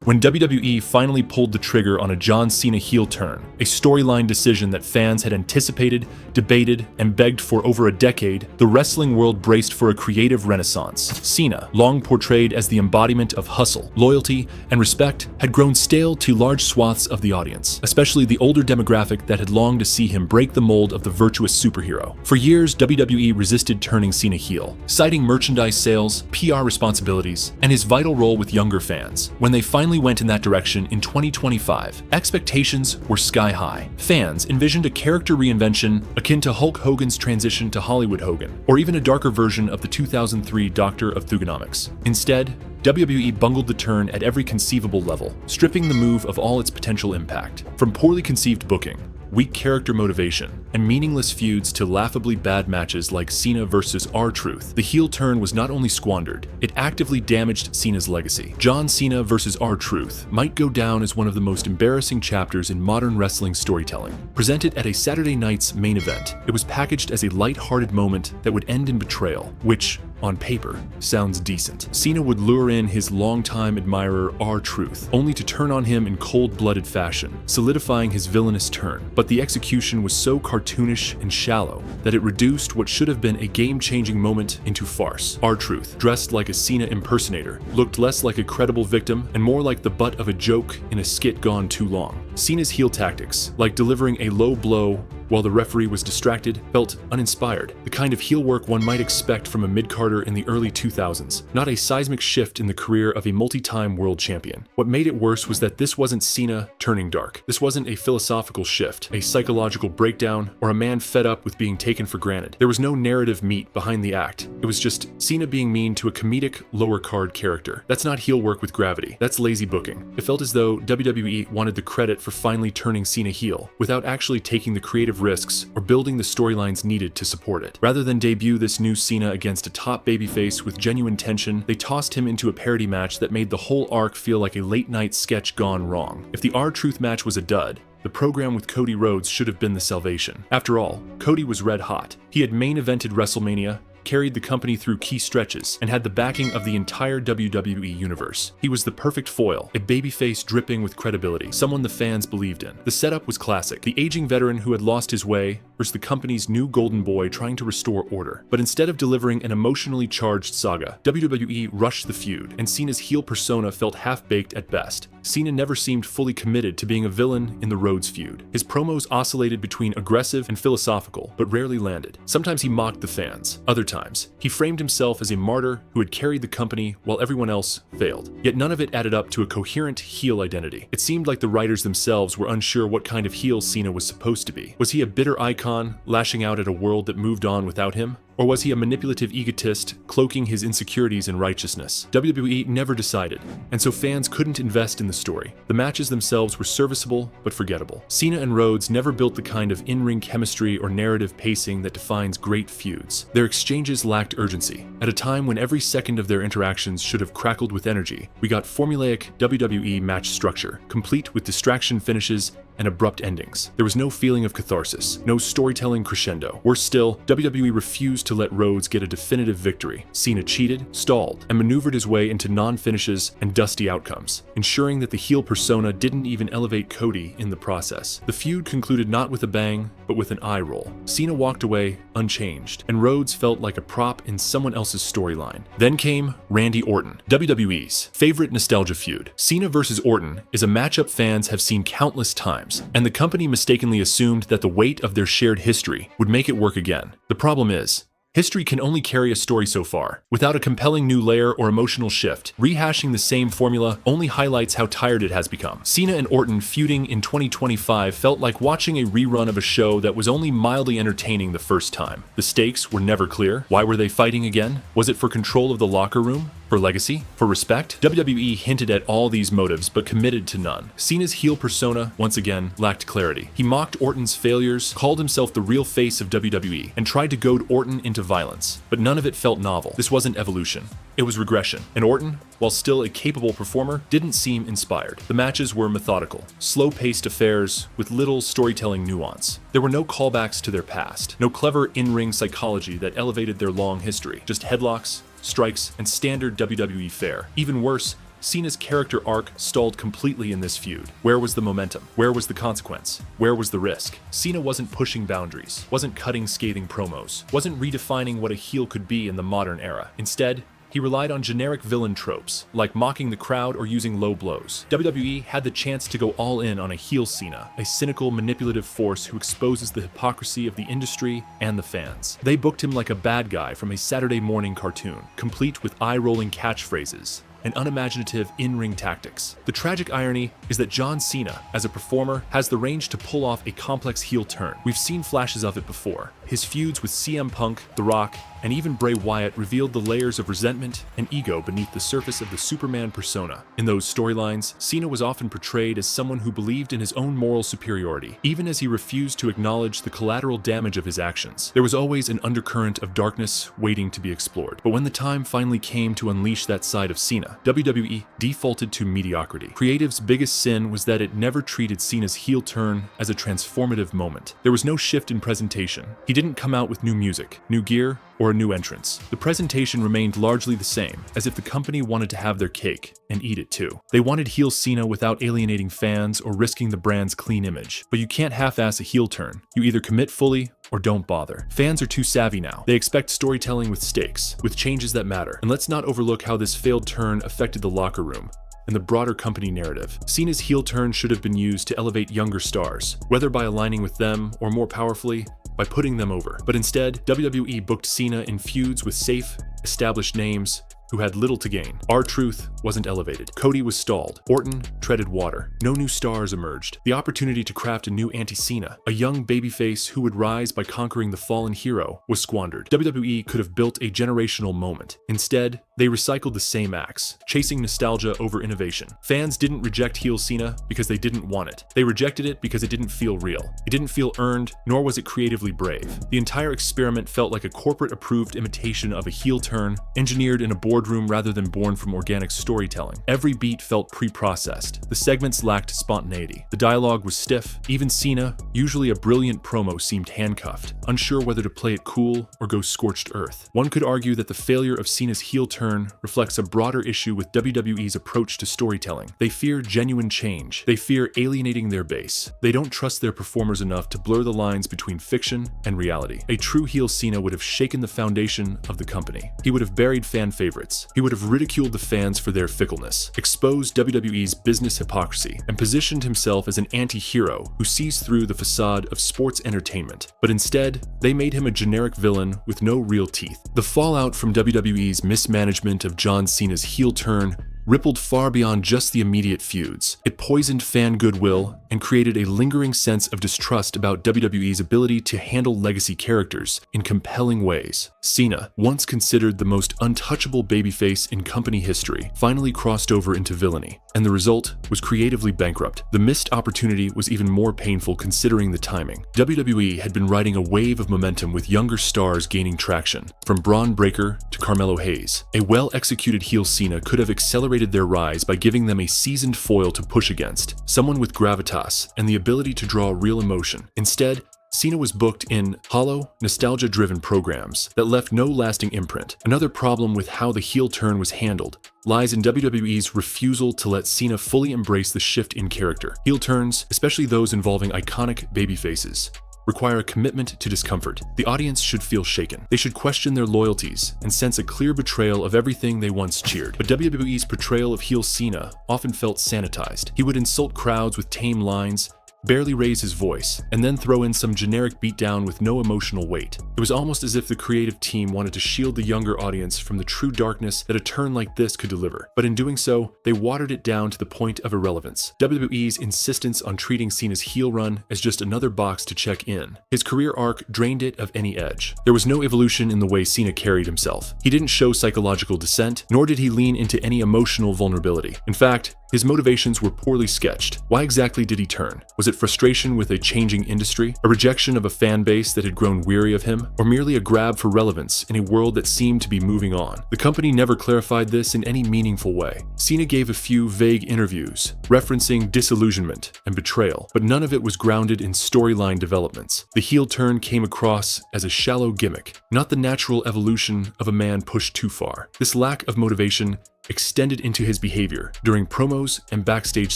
When WWE finally pulled the trigger on a John Cena heel turn, a storyline decision that fans had anticipated, debated, and begged for over a decade, the wrestling world braced for a creative renaissance. Cena, long portrayed as the embodiment of hustle, loyalty, and respect, had grown stale to large swaths of the audience, especially the older demographic that had longed to see him break the mold of the virtuous superhero. For years, WWE resisted turning Cena heel, citing merchandise sales, PR responsibilities, and his vital role with younger fans. When they finally went in that direction in 2025, expectations were sky high. Fans envisioned a character reinvention akin to Hulk Hogan's transition to Hollywood Hogan, or even a darker version of the 2003 Doctor of Thugonomics. Instead, WWE bungled the turn at every conceivable level, stripping the move of all its potential impact. From poorly conceived booking, weak character motivation, and meaningless feuds to laughably bad matches like Cena versus R-Truth, the heel turn was not only squandered, it actively damaged Cena's legacy. John Cena versus R-Truth might go down as one of the most embarrassing chapters in modern wrestling storytelling. Presented at a Saturday night's main event, it was packaged as a light-hearted moment that would end in betrayal, which, on paper, sounds decent. Cena would lure in his longtime admirer R-Truth, only to turn on him in cold-blooded fashion, solidifying his villainous turn. But the execution was so cartoonish and shallow that it reduced what should have been a game-changing moment into farce. R-Truth, dressed like a Cena impersonator, looked less like a credible victim and more like the butt of a joke in a skit gone too long. Cena's heel tactics, like delivering a low blow while the referee was distracted, felt uninspired, the kind of heel work one might expect from a mid-carder in the early 2000s, not a seismic shift in the career of a multi-time world champion. What made it worse was that this wasn't Cena turning dark. This wasn't a philosophical shift, a psychological breakdown, or a man fed up with being taken for granted. There was no narrative meat behind the act. It was just Cena being mean to a comedic, lower-card character. That's not heel work with gravity. That's lazy booking. It felt as though WWE wanted the credit for finally turning Cena heel, without actually taking the creative risks or building the storylines needed to support it. Rather than debut this new Cena against a top babyface with genuine tension, they tossed him into a parody match that made the whole arc feel like a late-night sketch gone wrong. If the R-Truth match was a dud, the program with Cody Rhodes should have been the salvation. After all, Cody was red hot. He had main evented WrestleMania, carried the company through key stretches, and had the backing of the entire WWE universe. He was the perfect foil, a babyface dripping with credibility, someone the fans believed in. The setup was classic, the aging veteran who had lost his way versus the company's new golden boy trying to restore order. But instead of delivering an emotionally charged saga, WWE rushed the feud, and Cena's heel persona felt half-baked at best. Cena never seemed fully committed to being a villain in the Rhodes feud. His promos oscillated between aggressive and philosophical, but rarely landed. Sometimes he mocked the fans. Other times, he framed himself as a martyr who had carried the company while everyone else failed. Yet none of it added up to a coherent heel identity. It seemed like the writers themselves were unsure what kind of heel Cena was supposed to be. Was he a bitter icon, lashing out at a world that moved on without him? Or was he a manipulative egotist, cloaking his insecurities in righteousness? WWE never decided, and so fans couldn't invest in the story. The matches themselves were serviceable, but forgettable. Cena and Rhodes never built the kind of in-ring chemistry or narrative pacing that defines great feuds. Their exchanges lacked urgency. At a time when every second of their interactions should have crackled with energy, we got formulaic WWE match structure, complete with distraction finishes and abrupt endings. There was no feeling of catharsis, no storytelling crescendo. Worse still, WWE refused to let Rhodes get a definitive victory. Cena cheated, stalled, and maneuvered his way into non-finishes and dusty outcomes, ensuring that the heel persona didn't even elevate Cody in the process. The feud concluded not with a bang, but with an eye roll. Cena walked away unchanged, and Rhodes felt like a prop in someone else's storyline. Then came Randy Orton, WWE's favorite nostalgia feud. Cena versus Orton is a matchup fans have seen countless times, and the company mistakenly assumed that the weight of their shared history would make it work again. The problem is, history can only carry a story so far. Without a compelling new layer or emotional shift, rehashing the same formula only highlights how tired it has become. Cena and Orton feuding in 2025 felt like watching a rerun of a show that was only mildly entertaining the first time. The stakes were never clear. Why were they fighting again? Was it for control of the locker room? For legacy? For respect? WWE hinted at all these motives, but committed to none. Cena's heel persona, once again, lacked clarity. He mocked Orton's failures, called himself the real face of WWE, and tried to goad Orton into violence. But none of it felt novel. This wasn't evolution. It was regression. And Orton, while still a capable performer, didn't seem inspired. The matches were methodical, slow-paced affairs with little storytelling nuance. There were no callbacks to their past, no clever in-ring psychology that elevated their long history, just headlocks, strikes, and standard WWE fare. Even worse, Cena's character arc stalled completely in this feud. Where was the momentum? Where was the consequence? Where was the risk? Cena wasn't pushing boundaries, wasn't cutting scathing promos, wasn't redefining what a heel could be in the modern era. Instead, he relied on generic villain tropes, like mocking the crowd or using low blows. WWE had the chance to go all in on a heel Cena, a cynical, manipulative force who exposes the hypocrisy of the industry and the fans. They booked him like a bad guy from a Saturday morning cartoon, complete with eye-rolling catchphrases and unimaginative in-ring tactics. The tragic irony is that John Cena, as a performer, has the range to pull off a complex heel turn. We've seen flashes of it before. His feuds with CM Punk, The Rock, and even Bray Wyatt revealed the layers of resentment and ego beneath the surface of the Superman persona. In those storylines, Cena was often portrayed as someone who believed in his own moral superiority, even as he refused to acknowledge the collateral damage of his actions. There was always an undercurrent of darkness waiting to be explored. But when the time finally came to unleash that side of Cena, WWE defaulted to mediocrity. Creative's biggest sin was that it never treated Cena's heel turn as a transformative moment. There was no shift in presentation. He didn't come out with new music, new gear, or a new entrance. The presentation remained largely the same, as if the company wanted to have their cake and eat it too. They wanted heel Cena without alienating fans or risking the brand's clean image. But you can't half-ass a heel turn. You either commit fully or don't bother. Fans are too savvy now. They expect storytelling with stakes, with changes that matter. And let's not overlook how this failed turn affected the locker room and the broader company narrative. Cena's heel turn should have been used to elevate younger stars, whether by aligning with them or more powerfully, by putting them over. But instead, WWE booked Cena in feuds with safe, established names who had little to gain. R-Truth wasn't elevated. Cody was stalled. Orton treaded water. No new stars emerged. The opportunity to craft a new anti-Cena, a young babyface who would rise by conquering the fallen hero, was squandered. WWE could have built a generational moment. Instead, they recycled the same acts, chasing nostalgia over innovation. Fans didn't reject heel Cena because they didn't want it. They rejected it because it didn't feel real. It didn't feel earned, nor was it creatively brave. The entire experiment felt like a corporate-approved imitation of a heel turn, engineered in a boardroom rather than born from organic storytelling. Every beat felt pre-processed. The segments lacked spontaneity. The dialogue was stiff. Even Cena, usually a brilliant promo, seemed handcuffed, unsure whether to play it cool or go scorched earth. One could argue that the failure of Cena's heel turn reflects a broader issue with WWE's approach to storytelling. They fear genuine change. They fear alienating their base. They don't trust their performers enough to blur the lines between fiction and reality. A true heel Cena would have shaken the foundation of the company. He would have buried fan favorites. He would have ridiculed the fans for their fickleness, exposed WWE's business hypocrisy, and positioned himself as an anti-hero who sees through the facade of sports entertainment. But instead, they made him a generic villain with no real teeth. The fallout from WWE's mismanagement of John Cena's heel turn rippled far beyond just the immediate feuds. It poisoned fan goodwill and created a lingering sense of distrust about WWE's ability to handle legacy characters in compelling ways. Cena, once considered the most untouchable babyface in company history, finally crossed over into villainy, and the result was creatively bankrupt. The missed opportunity was even more painful considering the timing. WWE had been riding a wave of momentum with younger stars gaining traction, from Braun Breaker to Carmelo Hayes. A well-executed heel Cena could have accelerated their rise by giving them a seasoned foil to push against, someone with gravitas and the ability to draw real emotion. Instead, Cena was booked in hollow, nostalgia-driven programs that left no lasting imprint. Another problem with how the heel turn was handled lies in WWE's refusal to let Cena fully embrace the shift in character. Heel turns, especially those involving iconic babyfaces, require a commitment to discomfort. The audience should feel shaken. They should question their loyalties and sense a clear betrayal of everything they once cheered. But WWE's portrayal of heel Cena often felt sanitized. He would insult crowds with tame lines, barely raise his voice, and then throw in some generic beatdown with no emotional weight. It was almost as if the creative team wanted to shield the younger audience from the true darkness that a turn like this could deliver. But in doing so, they watered it down to the point of irrelevance. WWE's insistence on treating Cena's heel run as just another box to check in. His career arc drained it of any edge. There was no evolution in the way Cena carried himself. He didn't show psychological dissent, nor did he lean into any emotional vulnerability. In fact, his motivations were poorly sketched. Why exactly did he turn? Was it frustration with a changing industry, a rejection of a fan base that had grown weary of him, or merely a grab for relevance in a world that seemed to be moving on? The company never clarified this in any meaningful way. Cena gave a few vague interviews, referencing disillusionment and betrayal, but none of it was grounded in storyline developments. The heel turn came across as a shallow gimmick, not the natural evolution of a man pushed too far. This lack of motivation extended into his behavior during promos and backstage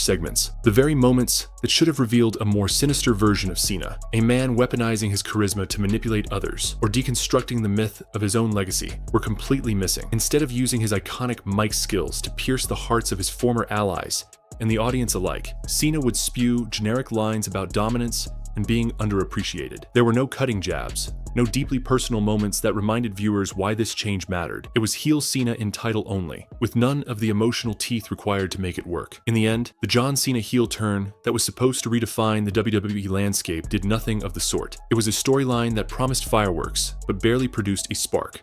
segments. The very moments that should have revealed a more sinister version of Cena, a man weaponizing his charisma to manipulate others or deconstructing the myth of his own legacy, were completely missing. Instead of using his iconic mic skills to pierce the hearts of his former allies and the audience alike, Cena would spew generic lines about dominance and being underappreciated. There were no cutting jabs, no deeply personal moments that reminded viewers why this change mattered. It was heel Cena in title only, with none of the emotional teeth required to make it work. In the end, the John Cena heel turn that was supposed to redefine the WWE landscape did nothing of the sort. It was a storyline that promised fireworks, but barely produced a spark.